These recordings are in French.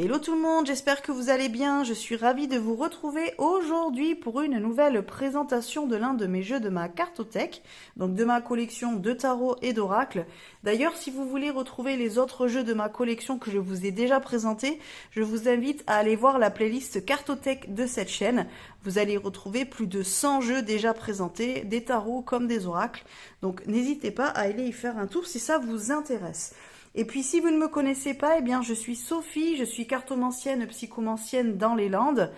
Hello tout le monde, j'espère que vous allez bien. Je suis ravie de vous retrouver aujourd'hui pour une nouvelle présentation de l'un de mes jeux de ma cartothèque, donc de ma collection de tarot et d'oracle. D'ailleurs, si vous voulez retrouver les autres jeux de ma collection que je vous ai déjà présentés, je vous invite à aller voir la playlist cartothèque de cette chaîne. Vous allez retrouver plus de 100 jeux déjà présentés, des tarots comme des oracles. Donc n'hésitez pas à aller y faire un tour si ça vous intéresse. Et puis si vous ne me connaissez pas, eh bien je suis Sophie, je suis cartomancienne, psychomancienne dans les Landes.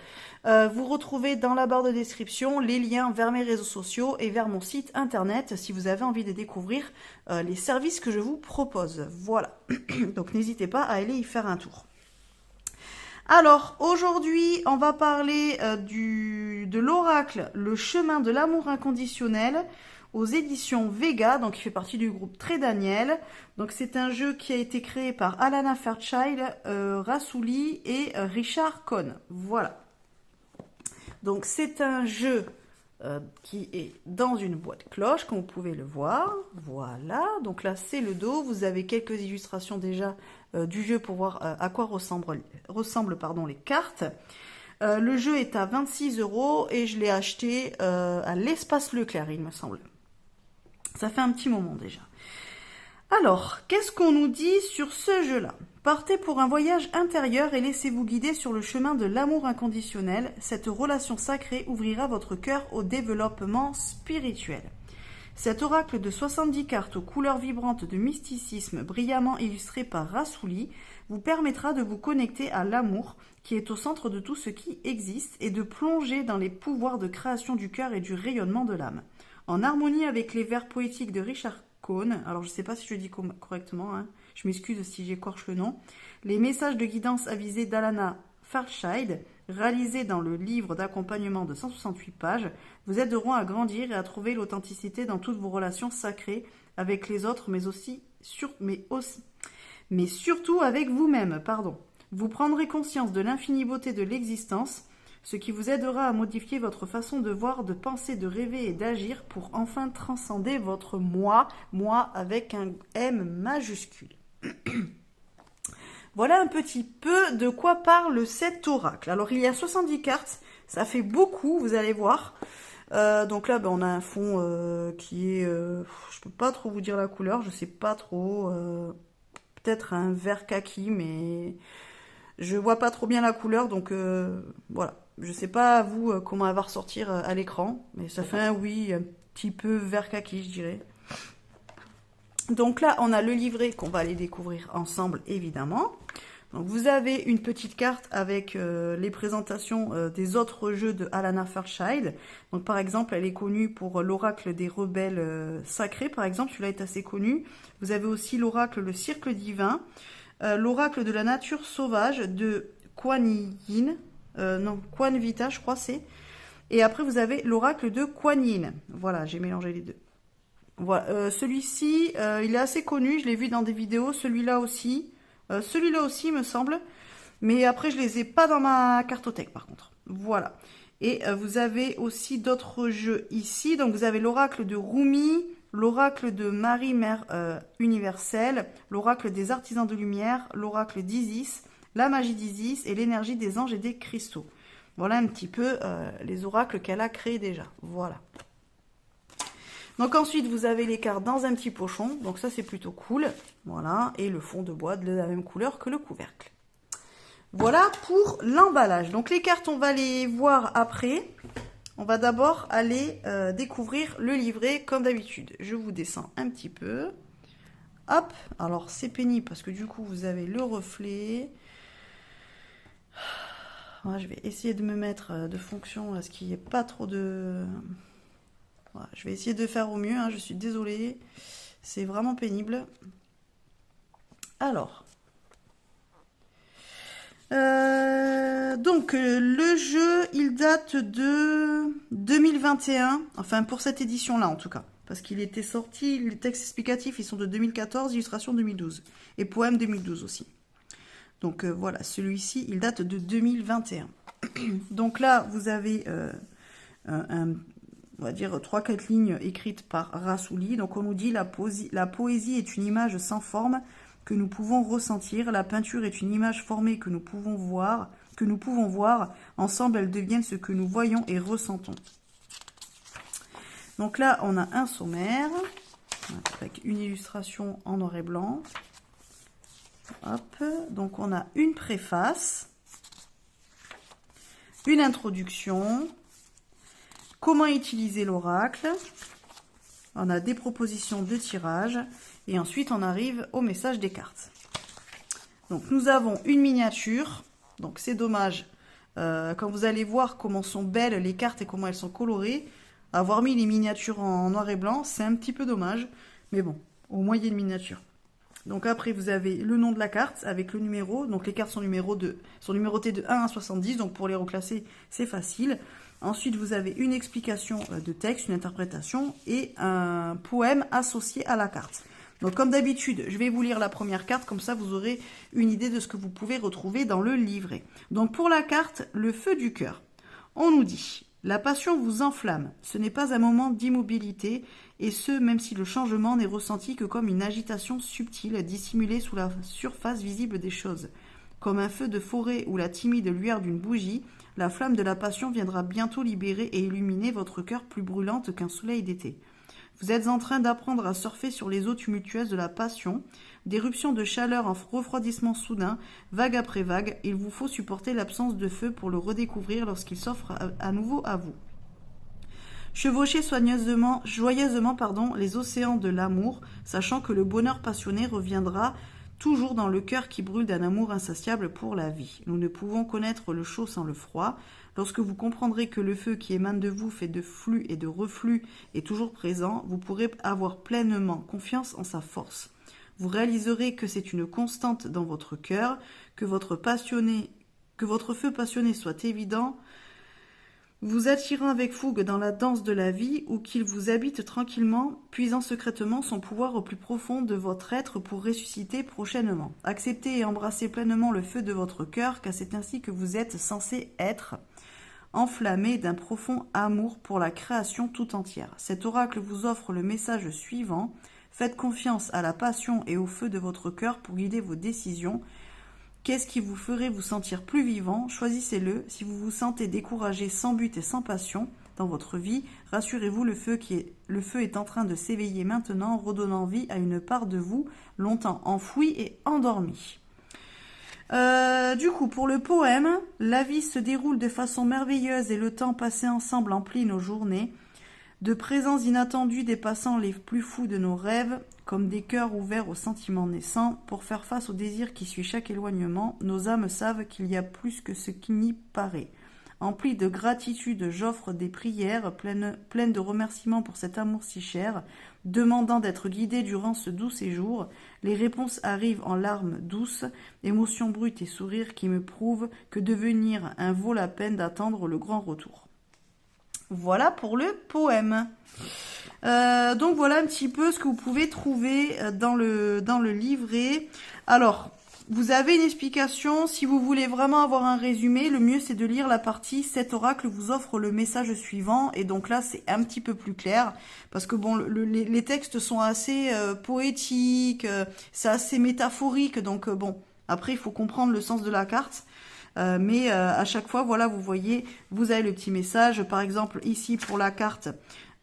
Vous retrouvez dans la barre de description les liens vers mes réseaux sociaux et vers mon site internet si vous avez envie de découvrir les services que je vous propose. Voilà, donc n'hésitez pas à aller y faire un tour. Alors aujourd'hui on va parler de l'oracle Le chemin de l'amour inconditionnel aux éditions Vega, donc il fait partie du groupe Très Daniel. Donc c'est un jeu qui a été créé par Alana Fairchild, Rassouli et Richard Cohn. Voilà. Donc c'est un jeu qui est dans une boîte cloche, comme vous pouvez le voir. Voilà. Donc là c'est le dos. Vous avez quelques illustrations déjà du jeu pour voir à quoi ressemblent les cartes. Le jeu est à 26 € et je l'ai acheté à l'Espace Leclerc, il me semble. Ça fait un petit moment déjà. Alors, qu'est-ce qu'on nous dit sur ce jeu-là? Partez pour un voyage intérieur et laissez-vous guider sur le chemin de l'amour inconditionnel. Cette relation sacrée ouvrira votre cœur au développement spirituel. Cet oracle de 70 cartes aux couleurs vibrantes de mysticisme, brillamment illustré par Rassouli, vous permettra de vous connecter à l'amour qui est au centre de tout ce qui existe et de plonger dans les pouvoirs de création du cœur et du rayonnement de l'âme. En harmonie avec les vers poétiques de Richard Cohn, alors je ne sais pas si je dis correctement, hein, je m'excuse si j'écorche le nom, les messages de guidance avisés d'Alana Fairchild, réalisés dans le livre d'accompagnement de 168 pages, vous aideront à grandir et à trouver l'authenticité dans toutes vos relations sacrées avec les autres, mais surtout avec vous-même, pardon. Vous prendrez conscience de l'infinie beauté de l'existence, ce qui vous aidera à modifier votre façon de voir, de penser, de rêver et d'agir pour enfin transcender votre moi avec un M majuscule. Voilà un petit peu de quoi parle cet oracle. Alors il y a 70 cartes, ça fait beaucoup, vous allez voir. Donc là, on a un fond qui est... je peux pas trop vous dire la couleur, je sais pas trop. Peut-être un vert kaki, mais je vois pas trop bien la couleur, donc voilà. Je sais pas vous comment elle va ressortir à l'écran, mais ça fait un petit peu vert kaki, je dirais. Donc là, on a le livret qu'on va aller découvrir ensemble, évidemment. Donc vous avez une petite carte avec les présentations des autres jeux de Alana Fairchild. Donc par exemple, elle est connue pour l'oracle des rebelles sacrés, par exemple, celui-là est assez connu. Vous avez aussi l'oracle le Cercle divin, l'oracle de la nature sauvage de Kuan Yin, Kuan Vita, je crois c'est. Et après, vous avez l'oracle de Kuan Yin. Voilà, j'ai mélangé les deux. Voilà, celui-ci, il est assez connu, je l'ai vu dans des vidéos. Celui-là aussi, il me semble. Mais après, je les ai pas dans ma cartothèque, par contre. Voilà. Et vous avez aussi d'autres jeux ici. Donc, vous avez l'oracle de Rumi, l'oracle de Marie, Mère universelle, l'oracle des artisans de lumière, l'oracle d'Isis, la magie d'Isis et l'énergie des anges et des cristaux. Voilà un petit peu les oracles qu'elle a créés déjà. Voilà. Donc ensuite, vous avez les cartes dans un petit pochon. Donc ça, c'est plutôt cool. Voilà. Et le fond de bois de la même couleur que le couvercle. Voilà pour l'emballage. Donc les cartes, on va les voir après. On va d'abord aller découvrir le livret comme d'habitude. Je vous descends un petit peu. Hop. Alors c'est pénible parce que du coup, vous avez le reflet. Voilà, je vais essayer de me mettre de fonction à ce qu'il n'y ait pas trop de... Voilà, je vais essayer de faire au mieux, hein, je suis désolée. C'est vraiment pénible. Alors. Donc, le jeu, il date de 2021. Enfin, pour cette édition-là, en tout cas. Parce qu'il était sorti, les textes explicatifs, ils sont de 2014, illustration 2012. Et poème 2012 aussi. Donc voilà, celui-ci, il date de 2021. Donc là, vous avez on va dire 3-4 lignes écrites par Rassouli. Donc on nous dit la poésie est une image sans forme que nous pouvons ressentir. La peinture est une image formée que nous pouvons voir. Ensemble, elles deviennent ce que nous voyons et ressentons. Donc là, on a un sommaire avec une illustration en noir et blanc. Hop. Donc on a une préface, une introduction, comment utiliser l'oracle, on a des propositions de tirage et ensuite on arrive au message des cartes. Donc nous avons une miniature, donc c'est dommage, quand vous allez voir comment sont belles les cartes et comment elles sont colorées, avoir mis les miniatures en noir et blanc, c'est un petit peu dommage, mais bon, au moins il y a une miniature. Donc après, vous avez le nom de la carte avec le numéro. Donc les cartes sont numérotées de 1 à 70. Donc pour les reclasser, c'est facile. Ensuite, vous avez une explication de texte, une interprétation et un poème associé à la carte. Donc comme d'habitude, je vais vous lire la première carte. Comme ça, vous aurez une idée de ce que vous pouvez retrouver dans le livret. Donc pour la carte, le feu du cœur. On nous dit... La passion vous enflamme, ce n'est pas un moment d'immobilité, et ce, même si le changement n'est ressenti que comme une agitation subtile, dissimulée sous la surface visible des choses. Comme un feu de forêt ou la timide lueur d'une bougie, la flamme de la passion viendra bientôt libérer et illuminer votre cœur plus brûlante qu'un soleil d'été. Vous êtes en train d'apprendre à surfer sur les eaux tumultueuses de la passion, d'éruptions de chaleur en refroidissement soudain, vague après vague, il vous faut supporter l'absence de feu pour le redécouvrir lorsqu'il s'offre à nouveau à vous. Chevauchez joyeusement, les océans de l'amour, sachant que le bonheur passionné reviendra toujours dans le cœur qui brûle d'un amour insatiable pour la vie. Nous ne pouvons connaître le chaud sans le froid. Lorsque vous comprendrez que le feu qui émane de vous fait de flux et de reflux est toujours présent, vous pourrez avoir pleinement confiance en sa force. Vous réaliserez que c'est une constante dans votre cœur, que votre feu passionné soit évident, vous attirant avec fougue dans la danse de la vie, ou qu'il vous habite tranquillement, puisant secrètement son pouvoir au plus profond de votre être pour ressusciter prochainement. Acceptez et embrassez pleinement le feu de votre cœur, car c'est ainsi que vous êtes censé être, enflammé d'un profond amour pour la création tout entière. Cet oracle vous offre le message suivant. Faites confiance à la passion et au feu de votre cœur pour guider vos décisions. Qu'est-ce qui vous ferait vous sentir plus vivant? Choisissez-le. Si vous vous sentez découragé, sans but et sans passion dans votre vie, rassurez-vous, le feu est en train de s'éveiller maintenant, redonnant vie à une part de vous longtemps enfouie et endormie. Du coup, pour le poème, la vie se déroule de façon merveilleuse et le temps passé ensemble emplit nos journées. De présence inattendue dépassant les plus fous de nos rêves, comme des cœurs ouverts aux sentiments naissants, pour faire face au désir qui suit chaque éloignement, nos âmes savent qu'il y a plus que ce qui n'y paraît. Empli de gratitude, j'offre des prières pleines de remerciements pour cet amour si cher, demandant d'être guidé durant ce doux séjour. Les réponses arrivent en larmes douces, émotions brutes et sourires qui me prouvent que devenir un vaut la peine d'attendre le grand retour. Voilà pour le poème. Donc voilà un petit peu ce que vous pouvez trouver dans le livret. Alors, vous avez une explication. Si vous voulez vraiment avoir un résumé, le mieux c'est de lire la partie « Cet oracle vous offre le message suivant ». Et donc là, c'est un petit peu plus clair. Parce que bon, les textes sont assez poétiques, c'est assez métaphorique. Donc bon, après, il faut comprendre le sens de la carte. Mais à chaque fois, voilà, vous voyez, vous avez le petit message. Par exemple, ici, pour la carte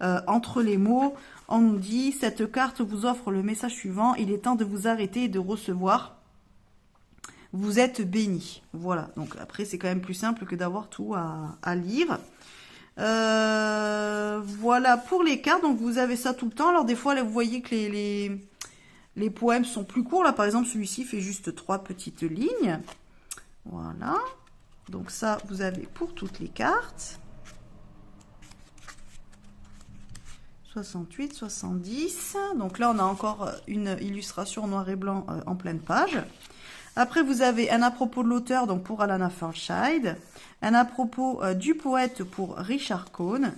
entre les mots, on nous dit « Cette carte vous offre le message suivant. Il est temps de vous arrêter et de recevoir. Vous êtes bénis. » Voilà, donc après, c'est quand même plus simple que d'avoir tout à lire. Voilà, pour les cartes, donc vous avez ça tout le temps. Alors des fois, là, vous voyez que les poèmes sont plus courts. Là, par exemple, celui-ci fait juste 3 petites lignes. Voilà, donc ça vous avez pour toutes les cartes. 68, 70, donc là on a encore une illustration en noir et blanc en pleine page. Après vous avez un à propos de l'auteur, donc pour Alanna Fairchild, un à propos du poète pour Richard Cohn,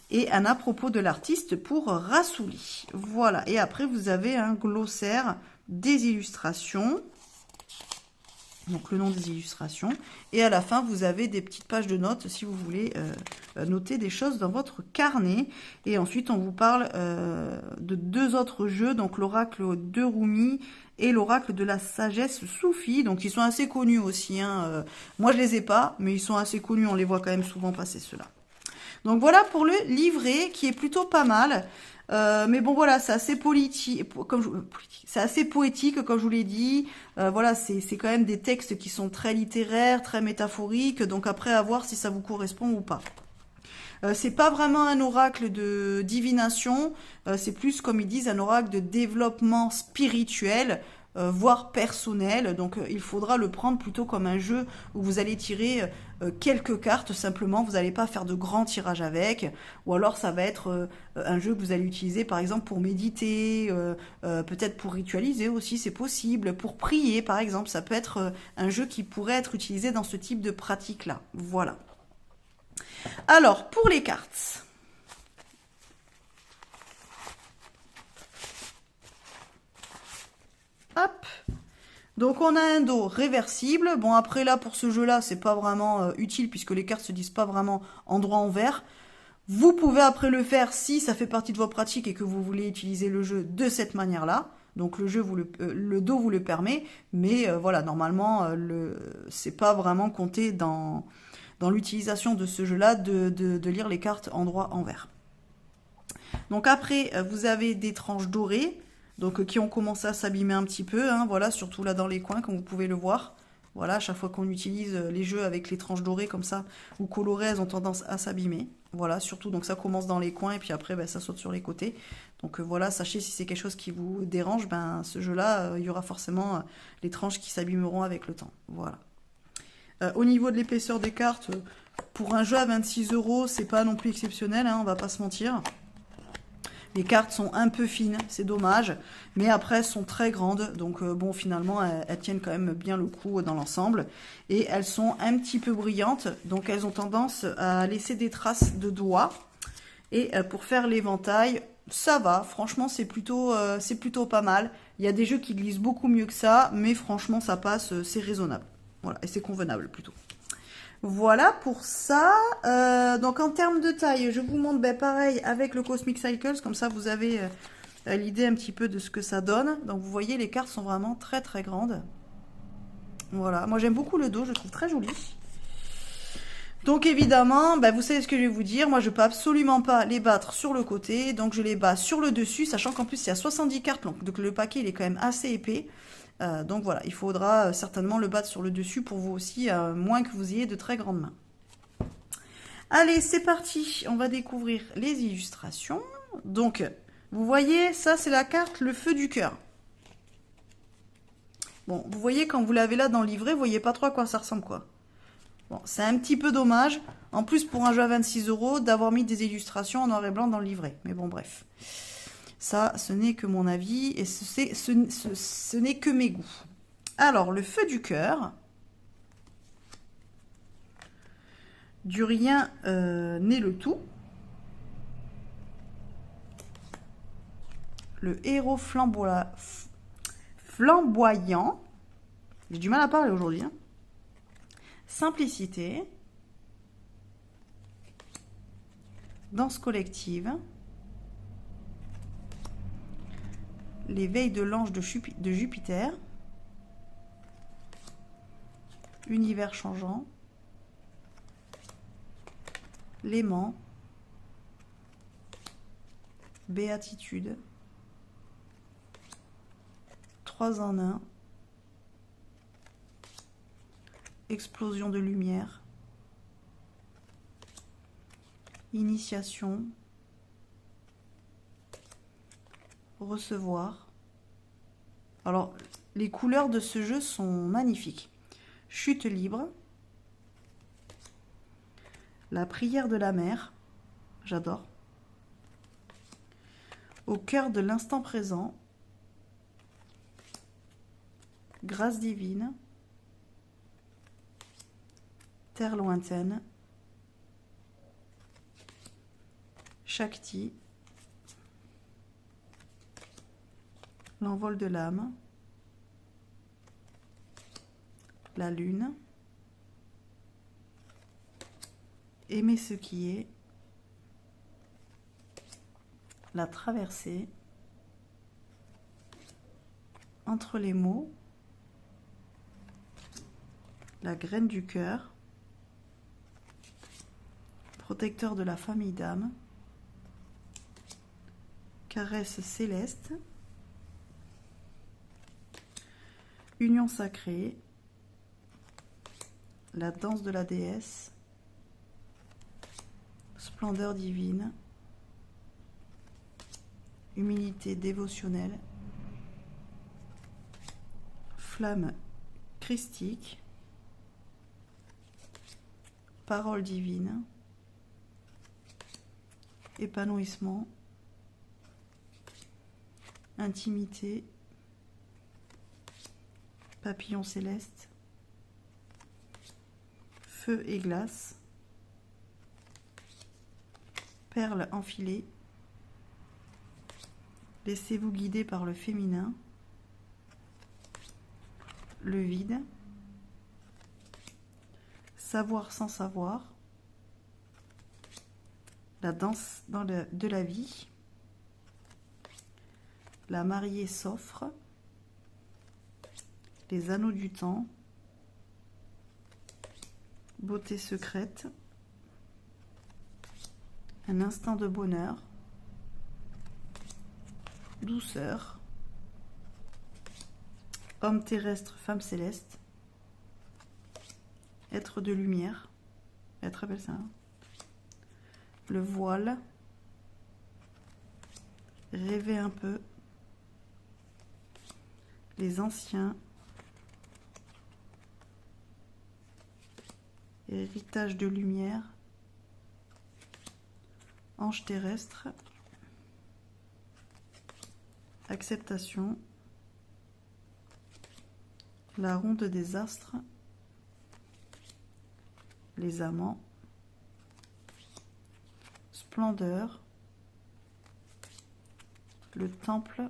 et un à propos de l'artiste pour Rassouli. Voilà, et après vous avez un glossaire des illustrations. Donc le nom des illustrations. Et à la fin, vous avez des petites pages de notes si vous voulez noter des choses dans votre carnet. Et ensuite, on vous parle de 2 autres jeux, donc l'oracle de Rumi et l'oracle de la sagesse soufie. Donc ils sont assez connus aussi. Hein. Moi, je les ai pas, mais ils sont assez connus. On les voit quand même souvent passer ceux-là. Donc voilà pour le livret qui est plutôt pas mal. Mais bon voilà, c'est assez politique, c'est assez poétique comme je vous l'ai dit. Voilà, c'est quand même des textes qui sont très littéraires, très métaphoriques. Donc après à voir si ça vous correspond ou pas. C'est pas vraiment un oracle de divination, c'est plus comme ils disent un oracle de développement spirituel, voire personnel. Donc il faudra le prendre plutôt comme un jeu où vous allez tirer quelques cartes simplement, vous n'allez pas faire de grands tirages avec, ou alors ça va être un jeu que vous allez utiliser par exemple pour méditer, peut-être pour ritualiser aussi, c'est possible, pour prier par exemple, ça peut être un jeu qui pourrait être utilisé dans ce type de pratique-là. Voilà. Alors, pour les cartes. Hop. Donc, on a un dos réversible. Bon, après, là, pour ce jeu-là, c'est pas vraiment utile puisque les cartes se disent pas vraiment endroit envers. Vous pouvez après le faire si ça fait partie de vos pratiques et que vous voulez utiliser le jeu de cette manière-là. Donc le jeu le dos vous le permet, mais voilà, normalement c'est pas vraiment compté dans l'utilisation de ce jeu-là de lire les cartes endroit envers. Donc après, vous avez des tranches dorées, donc qui ont commencé à s'abîmer un petit peu, hein, voilà, surtout là dans les coins, comme vous pouvez le voir. Voilà, à chaque fois qu'on utilise les jeux avec les tranches dorées comme ça, ou colorées, elles ont tendance à s'abîmer. Voilà, surtout, donc ça commence dans les coins et puis après, ben, ça saute sur les côtés. Donc voilà, sachez si c'est quelque chose qui vous dérange, ben, ce jeu-là, il y aura forcément les tranches qui s'abîmeront avec le temps. Voilà. Au niveau de l'épaisseur des cartes, pour un jeu à 26 €, c'est pas non plus exceptionnel, hein, on va pas se mentir. Les cartes sont un peu fines, c'est dommage, mais après elles sont très grandes, donc bon finalement elles tiennent quand même bien le coup dans l'ensemble. Et elles sont un petit peu brillantes, donc elles ont tendance à laisser des traces de doigts. Et pour faire l'éventail, ça va, franchement c'est plutôt pas mal. Il y a des jeux qui glissent beaucoup mieux que ça, mais franchement ça passe, c'est raisonnable. Voilà, et c'est convenable plutôt. Voilà pour ça. Donc en termes de taille, je vous montre pareil avec le Cosmic Cycles, comme ça vous avez l'idée un petit peu de ce que ça donne. Donc vous voyez, les cartes sont vraiment très très grandes. Voilà, moi j'aime beaucoup le dos, je le trouve très joli. Donc évidemment, vous savez ce que je vais vous dire, moi je peux absolument pas les battre sur le côté, donc je les bats sur le dessus, sachant qu'en plus il y a 70 cartes, donc le paquet il est quand même assez épais. Donc voilà, il faudra certainement le battre sur le dessus pour vous aussi, moins que vous ayez de très grandes mains. Allez, c'est parti, on va découvrir les illustrations. Donc, vous voyez, ça c'est la carte Le Feu du Cœur. Bon, vous voyez, quand vous l'avez là dans le livret, vous voyez pas trop à quoi ça ressemble, quoi. Bon, c'est un petit peu dommage, en plus pour un jeu à 26 €, d'avoir mis des illustrations en noir et blanc dans le livret. Mais bon, bref. Ça, ce n'est que mon avis et ce n'est que mes goûts. Alors, Le Feu du Cœur. Du rien naît le tout. Le héros flamboyant. J'ai du mal à parler aujourd'hui. Hein. Simplicité. Danse collective. Les veilles de l'ange de Jupiter. Univers changeant. L'aimant. Béatitude. 3 en 1. Explosion de lumière. Initiation. Recevoir. Alors, les couleurs de ce jeu sont magnifiques. Chute libre. La prière de la mer. J'adore. Au cœur de l'instant présent. Grâce divine. Terre lointaine. Shakti. L'envol de l'âme. la lune, aimer ce qui est, la traversée, entre les mots, la graine du cœur, protecteur de la famille d'âme, caresse céleste, union sacrée, la danse de la déesse, splendeur divine, humilité dévotionnelle, flamme christique, parole divine, épanouissement, intimité, papillon céleste, feu et glace, perles enfilées, laissez-vous guider par le féminin, le vide, savoir sans savoir, la danse de la vie, la mariée s'offre, les anneaux du temps, beauté secrète, un instant de bonheur, douceur, homme terrestre, femme céleste, être de lumière, elle est très belle ça, hein. Le voile, rêver un peu, les anciens, héritage de lumière, ange terrestre, acceptation, la ronde des astres, les amants, splendeur, le temple,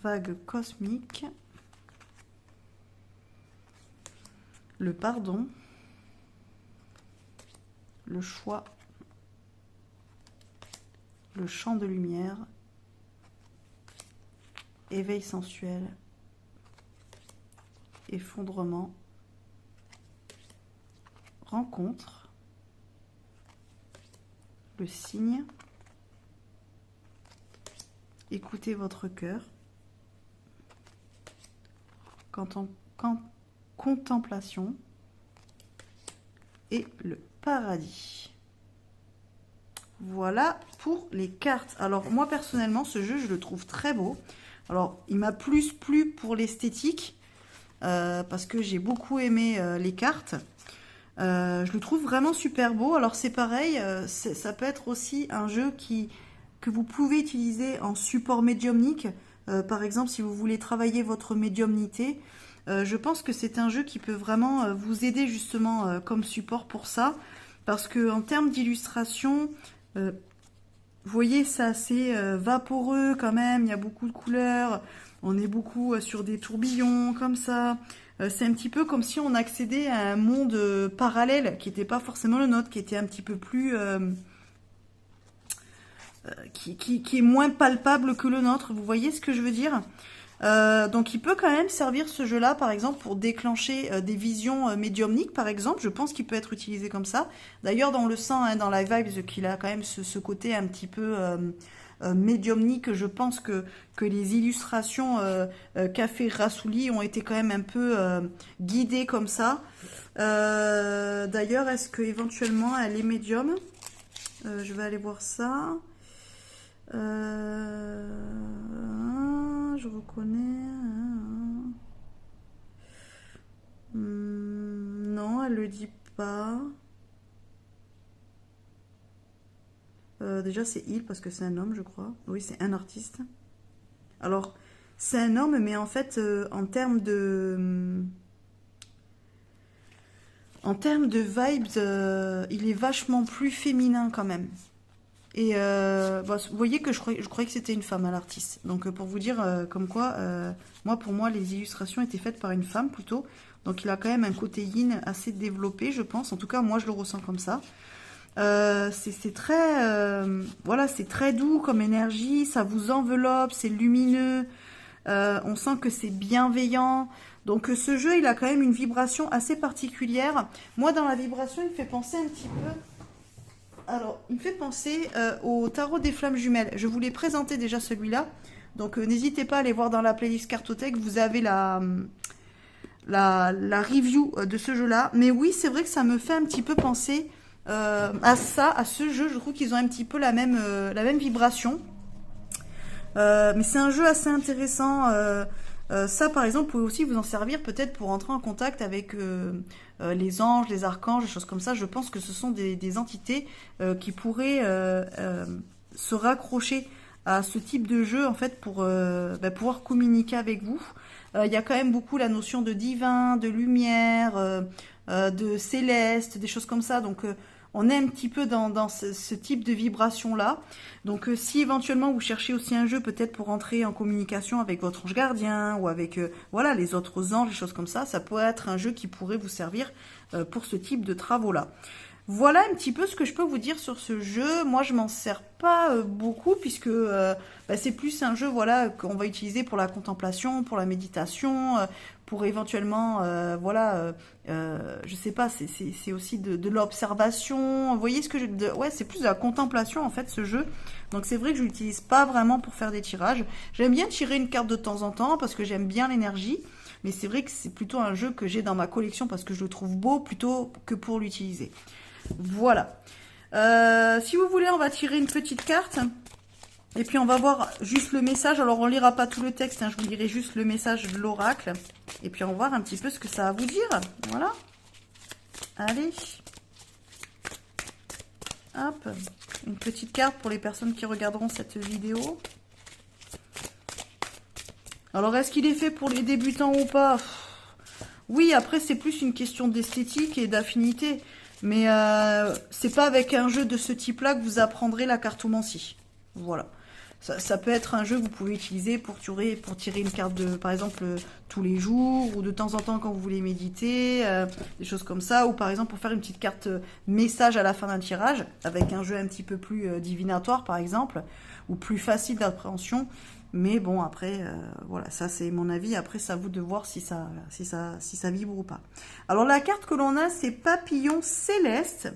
vague cosmique, le pardon, le choix, le champ de lumière, éveil sensuel, effondrement, rencontre, le signe, écoutez votre cœur, contemplation et le paradis. Voilà pour les cartes. Alors moi personnellement ce jeu je le trouve très beau. Alors il m'a plus plu pour l'esthétique parce que j'ai beaucoup aimé les cartes. Je le trouve vraiment super beau. Alors c'est pareil, ça peut être aussi un jeu que vous pouvez utiliser en support médiumnique. Par exemple si vous voulez travailler votre médiumnité. Je pense que c'est un jeu qui peut vraiment vous aider justement comme support pour ça. Parce que en termes d'illustration, vous voyez, c'est assez vaporeux quand même. Il y a beaucoup de couleurs. On est beaucoup sur des tourbillons comme ça. C'est un petit peu comme si on accédait à un monde parallèle qui n'était pas forcément le nôtre, qui était un petit peu plus... qui est moins palpable que le nôtre. Vous voyez ce que je veux dire ? Donc il peut quand même servir ce jeu-là, par exemple, pour déclencher des visions médiumniques, par exemple. Je pense qu'il peut être utilisé comme ça. D'ailleurs, dans le sang, hein, dans la Vibes, qu'il a quand même ce côté un petit peu médiumnique. Je pense que les illustrations qu'a fait Rassouli ont été quand même un peu guidées comme ça. D'ailleurs, est-ce que éventuellement elle est médium? Je vais aller voir ça. Je reconnais. Non, elle le dit pas. Déjà, c'est il parce que c'est un homme, je crois. Oui, c'est un artiste. Alors, c'est un homme, mais en fait, en termes de vibes, il est vachement plus féminin quand même. Et vous voyez que je croyais que c'était une femme à l'artiste. Donc pour vous dire comme quoi, pour moi, les illustrations étaient faites par une femme plutôt. Donc il a quand même un côté yin assez développé, je pense. En tout cas, moi je le ressens comme ça. C'est très, voilà, c'est très doux comme énergie. Ça vous enveloppe, c'est lumineux. On sent que c'est bienveillant. Donc ce jeu, il a quand même une vibration assez particulière. Moi, dans la vibration, il me fait penser un petit peu... Alors, il me fait penser au tarot des flammes jumelles. Je vous l'ai présenté déjà celui-là. Donc, n'hésitez pas à aller voir dans la playlist Cartothèque. Vous avez la review de ce jeu-là. Mais oui, c'est vrai que ça me fait un petit peu penser à ça, à ce jeu. Je trouve qu'ils ont un petit peu la même vibration. Mais c'est un jeu assez intéressant. Ça, par exemple, vous pouvez aussi vous en servir peut-être pour entrer en contact avec les anges, les archanges, des choses comme ça. Je pense que ce sont des entités qui pourraient se raccrocher à ce type de jeu, en fait, pour pouvoir communiquer avec vous. Il y a quand même beaucoup la notion de divin, de lumière, de céleste, des choses comme ça. Donc, on est un petit peu dans ce type de vibration-là. Donc, si éventuellement vous cherchez aussi un jeu peut-être pour entrer en communication avec votre ange gardien ou avec voilà, les autres anges, des choses comme ça pourrait être un jeu qui pourrait vous servir pour ce type de travaux-là. Voilà un petit peu ce que je peux vous dire sur ce jeu. Moi, je m'en sers pas beaucoup puisque c'est plus un jeu voilà qu'on va utiliser pour la contemplation, pour la méditation, pour éventuellement je sais pas, c'est aussi de l'observation. Vous voyez ce que ouais, c'est plus de la contemplation en fait ce jeu. Donc c'est vrai que je l'utilise pas vraiment pour faire des tirages. J'aime bien tirer une carte de temps en temps parce que j'aime bien l'énergie. Mais c'est vrai que c'est plutôt un jeu que j'ai dans ma collection parce que je le trouve beau plutôt que pour l'utiliser. Voilà. Si vous voulez, on va tirer une petite carte. Et puis, on va voir juste le message. Alors, on lira pas tout le texte. Je vous lirai juste le message de l'oracle. Et puis, on va voir un petit peu ce que ça va vous dire. Voilà. Allez. Hop. Une petite carte pour les personnes qui regarderont cette vidéo. Alors, est-ce qu'il est fait pour les débutants ou pas? Oui, après, c'est plus une question d'esthétique et d'affinité. Mais c'est pas avec un jeu de ce type-là que vous apprendrez la cartomancie. Voilà. Ça peut être un jeu que vous pouvez utiliser pour tirer une carte par exemple, tous les jours, ou de temps en temps quand vous voulez méditer, des choses comme ça, ou par exemple pour faire une petite carte message à la fin d'un tirage, avec un jeu un petit peu plus divinatoire par exemple, ou plus facile d'appréhension. Mais bon, après, voilà, ça c'est mon avis. Après, c'est à vous de voir si ça vibre ou pas. Alors, la carte que l'on a, c'est Papillon Céleste.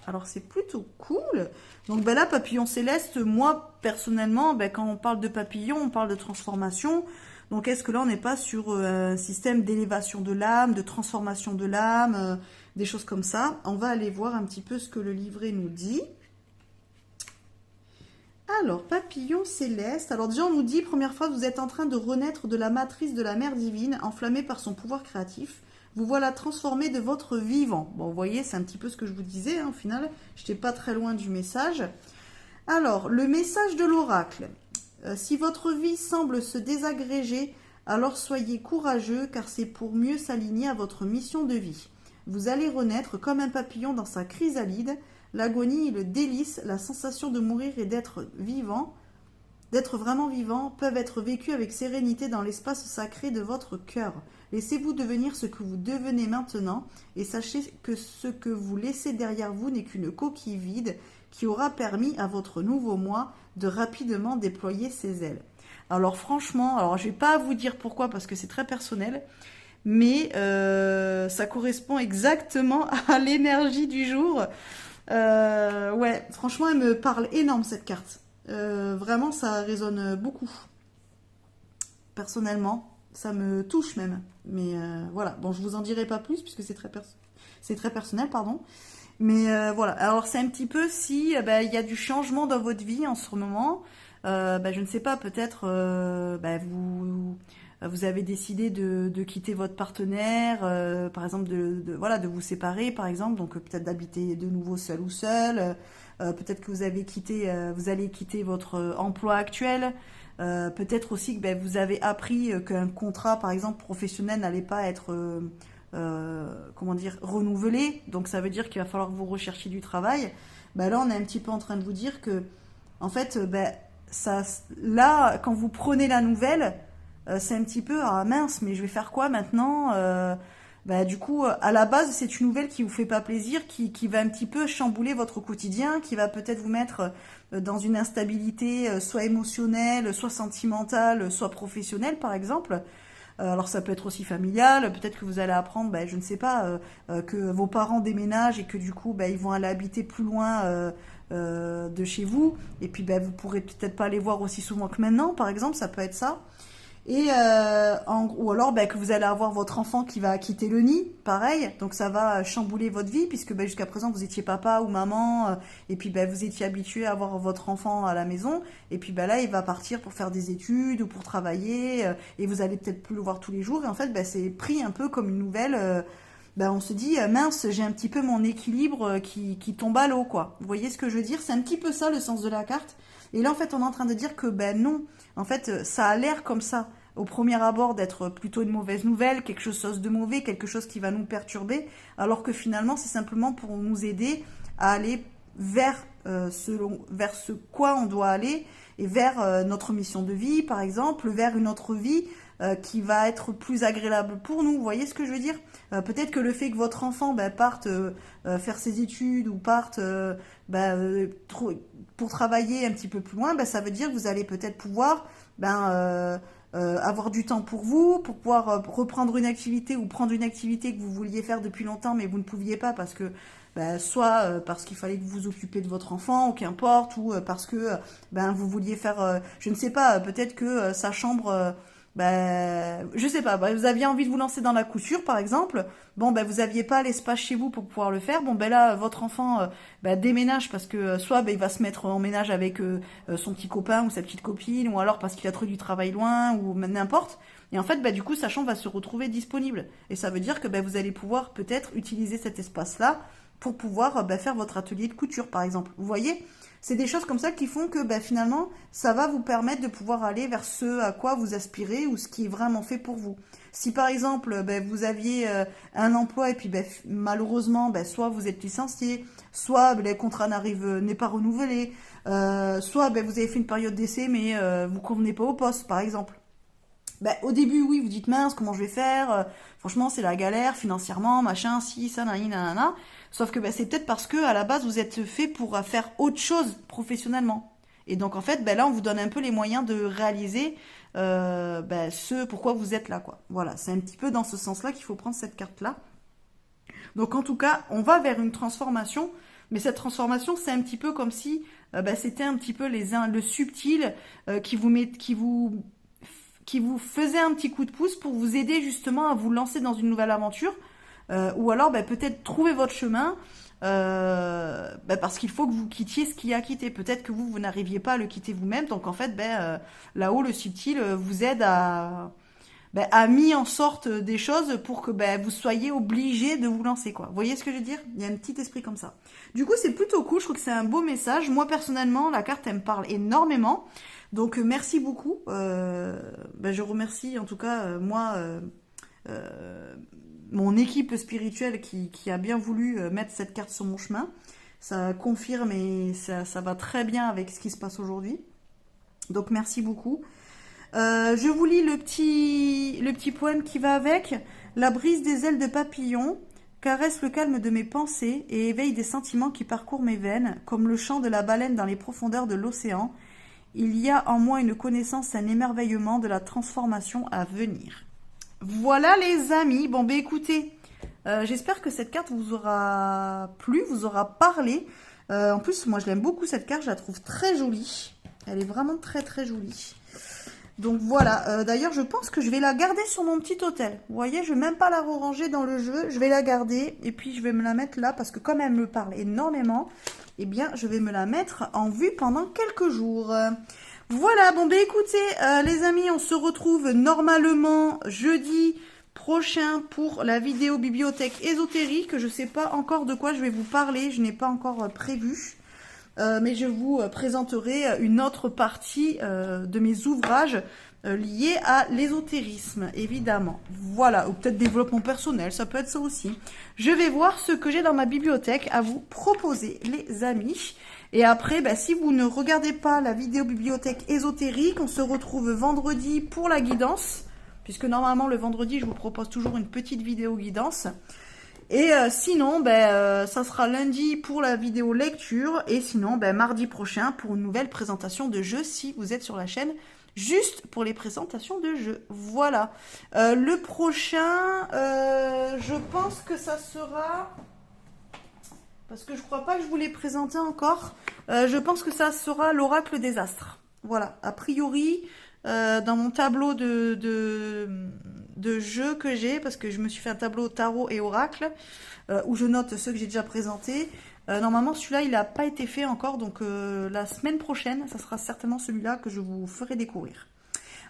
Alors, c'est plutôt cool. Donc, là, Papillon Céleste, moi, personnellement, quand on parle de papillon, on parle de transformation. Donc, est-ce que là, on n'est pas sur un système d'élévation de l'âme, de transformation de l'âme, des choses comme ça? On va aller voir un petit peu ce que le livret nous dit. Alors, papillon céleste. Alors déjà, on nous dit, première phrase, vous êtes en train de renaître de la matrice de la mère divine, enflammée par son pouvoir créatif. Vous voilà transformé de votre vivant. Bon, vous voyez, c'est un petit peu ce que je vous disais, au final. Je n'étais pas très loin du message. Alors, le message de l'oracle. Si votre vie semble se désagréger, alors soyez courageux, car c'est pour mieux s'aligner à votre mission de vie. Vous allez renaître comme un papillon dans sa chrysalide. L'agonie et le délice, la sensation de mourir et d'être vivant, d'être vraiment vivant, peuvent être vécus avec sérénité dans l'espace sacré de votre cœur. Laissez-vous devenir ce que vous devenez maintenant et sachez que ce que vous laissez derrière vous n'est qu'une coquille vide qui aura permis à votre nouveau moi de rapidement déployer ses ailes. Alors franchement, je ne vais pas vous dire pourquoi parce que c'est très personnel, mais ça correspond exactement à l'énergie du jour. Ouais, franchement, elle me parle énorme cette carte. Vraiment, ça résonne beaucoup. Personnellement, ça me touche même. Mais voilà, bon, je vous en dirai pas plus puisque c'est très personnel, pardon. Mais voilà, alors c'est un petit peu si il y a du changement dans votre vie en ce moment. Je ne sais pas, peut-être vous avez décidé de quitter votre partenaire, par exemple de vous séparer, par exemple, donc peut-être d'habiter de nouveau seul ou seul, peut-être que vous allez quitter votre emploi actuel, peut-être aussi que vous avez appris qu'un contrat, par exemple, professionnel n'allait pas être renouvelé, donc ça veut dire qu'il va falloir que vous recherchiez du travail. bah là, on est un petit peu en train de vous dire que, en fait, bah, ça, là, quand vous prenez la nouvelle, c'est un petit peu, ah mince, mais je vais faire quoi maintenant? Bah, du coup, à la base, c'est une nouvelle qui vous fait pas plaisir, qui va un petit peu chambouler votre quotidien, qui va peut-être vous mettre dans une instabilité, soit émotionnelle, soit sentimentale, soit professionnelle, par exemple. Alors ça peut être aussi familial, peut-être que vous allez apprendre, ben, je ne sais pas, que vos parents déménagent et que du coup ben, ils vont aller habiter plus loin de chez vous, et puis ben, vous pourrez peut-être pas les voir aussi souvent que maintenant, par exemple, ça peut être ça. Et ou alors ben, que vous allez avoir votre enfant qui va quitter le nid, pareil, donc ça va chambouler votre vie, puisque ben, jusqu'à présent vous étiez papa ou maman, et puis ben, vous étiez habitué à avoir votre enfant à la maison, et puis ben, là il va partir pour faire des études ou pour travailler, et vous allez peut-être plus le voir tous les jours, et en fait ben, c'est pris un peu comme une nouvelle, ben, on se dit mince, j'ai un petit peu mon équilibre qui tombe à l'eau, quoi. Vous voyez ce que je veux dire? C'est un petit peu ça le sens de la carte. Et là en fait on est en train de dire que ben non, en fait ça a l'air comme ça au premier abord d'être plutôt une mauvaise nouvelle, quelque chose de mauvais, quelque chose qui va nous perturber, alors que finalement c'est simplement pour nous aider à aller vers, vers ce quoi on doit aller, et vers notre mission de vie par exemple, vers une autre vie qui va être plus agréable pour nous. Vous voyez ce que je veux dire? Peut-être que le fait que votre enfant ben, parte faire ses études ou parte pour travailler un petit peu plus loin, ben, ça veut dire que vous allez peut-être pouvoir avoir du temps pour vous, pour pouvoir reprendre une activité ou prendre une activité que vous vouliez faire depuis longtemps mais vous ne pouviez pas parce que soit parce qu'il fallait que vous vous occupiez de votre enfant ou qu'importe, ou parce que vous vouliez faire, je ne sais pas, peut-être que sa chambre, je sais pas, vous aviez envie de vous lancer dans la couture par exemple, bon vous aviez pas l'espace chez vous pour pouvoir le faire, bon là votre enfant déménage parce que soit il va se mettre en ménage avec son petit copain ou sa petite copine, ou alors parce qu'il a trouvé du travail loin ou n'importe, et en fait du coup sa chambre va se retrouver disponible, et ça veut dire que vous allez pouvoir peut-être utiliser cet espace là pour pouvoir faire votre atelier de couture par exemple. Vous voyez, c'est des choses comme ça qui font que finalement, ça va vous permettre de pouvoir aller vers ce à quoi vous aspirez ou ce qui est vraiment fait pour vous. Si par exemple, vous aviez un emploi et puis malheureusement, soit vous êtes licencié, soit le contrat n'est pas renouvelé, soit vous avez fait une période d'essai mais vous convenez pas au poste par exemple. Au début, oui, vous dites mince, comment je vais faire? Franchement, c'est la galère financièrement, machin, si, ça, nanana. Sauf que c'est peut-être parce que à la base, vous êtes fait pour faire autre chose professionnellement. Et donc, en fait, là, on vous donne un peu les moyens de réaliser ce pourquoi vous êtes là, quoi. Voilà, c'est un petit peu dans ce sens-là qu'il faut prendre cette carte-là. Donc, en tout cas, on va vers une transformation. Mais cette transformation, c'est un petit peu comme si c'était un petit peu le subtil qui vous faisait un petit coup de pouce pour vous aider justement à vous lancer dans une nouvelle aventure, ou alors peut-être trouver votre chemin, parce qu'il faut que vous quittiez ce qui a quitté. Peut-être que vous n'arriviez pas à le quitter vous-même, donc en fait là-haut le subtil vous aide à mis en sorte des choses pour que vous soyez obligé de vous lancer, quoi. Vous voyez ce que je veux dire? Il y a un petit esprit comme ça. Du coup c'est plutôt cool, je trouve que c'est un beau message. Moi personnellement la carte elle me parle énormément. Donc merci beaucoup. Je remercie en tout cas mon équipe spirituelle qui a bien voulu mettre cette carte sur mon chemin. Ça confirme et ça va très bien avec ce qui se passe aujourd'hui. Donc merci beaucoup. Je vous lis le petit poème qui va avec. La brise des ailes de papillon caresse le calme de mes pensées et éveille des sentiments qui parcourent mes veines, comme le chant de la baleine dans les profondeurs de l'océan. Il y a en moi une connaissance, un émerveillement de la transformation à venir. Voilà les amis. Bon écoutez, j'espère que cette carte vous aura plu, vous aura parlé. En plus, moi je l'aime beaucoup cette carte, je la trouve très jolie. Elle est vraiment très très jolie. Donc voilà, d'ailleurs je pense que je vais la garder sur mon petit hôtel. Vous voyez, je ne vais même pas la ranger dans le jeu, je vais la garder et puis je vais me la mettre là parce que comme elle me parle énormément, eh bien je vais me la mettre en vue pendant quelques jours. Voilà, bon écoutez les amis, on se retrouve normalement jeudi prochain pour la vidéo bibliothèque ésotérique. Je ne sais pas encore de quoi je vais vous parler, je n'ai pas encore prévu. Mais je vous présenterai une autre partie de mes ouvrages liés à l'ésotérisme, évidemment. Voilà, ou peut-être développement personnel, ça peut être ça aussi. Je vais voir ce que j'ai dans ma bibliothèque à vous proposer, les amis. Et après, bah, si vous ne regardez pas la vidéo bibliothèque ésotérique, on se retrouve vendredi pour la guidance, puisque normalement le vendredi, je vous propose toujours une petite vidéo guidance. Et sinon, ça sera lundi pour la vidéo lecture, et sinon, mardi prochain pour une nouvelle présentation de jeu si vous êtes sur la chaîne, juste pour les présentations de jeux. Voilà. Le prochain, je pense que ça sera... Parce que je crois pas que je vous l'ai présenté encore. Je pense que ça sera l'oracle des astres. Voilà. A priori, dans mon tableau de jeux que j'ai, parce que je me suis fait un tableau tarot et oracle, où je note ceux que j'ai déjà présentés. Normalement, celui-là, il n'a pas été fait encore. Donc, la semaine prochaine, ça sera certainement celui-là que je vous ferai découvrir.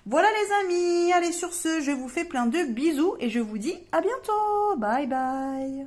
Voilà les amis. Allez, sur ce, je vous fais plein de bisous et je vous dis à bientôt. Bye bye.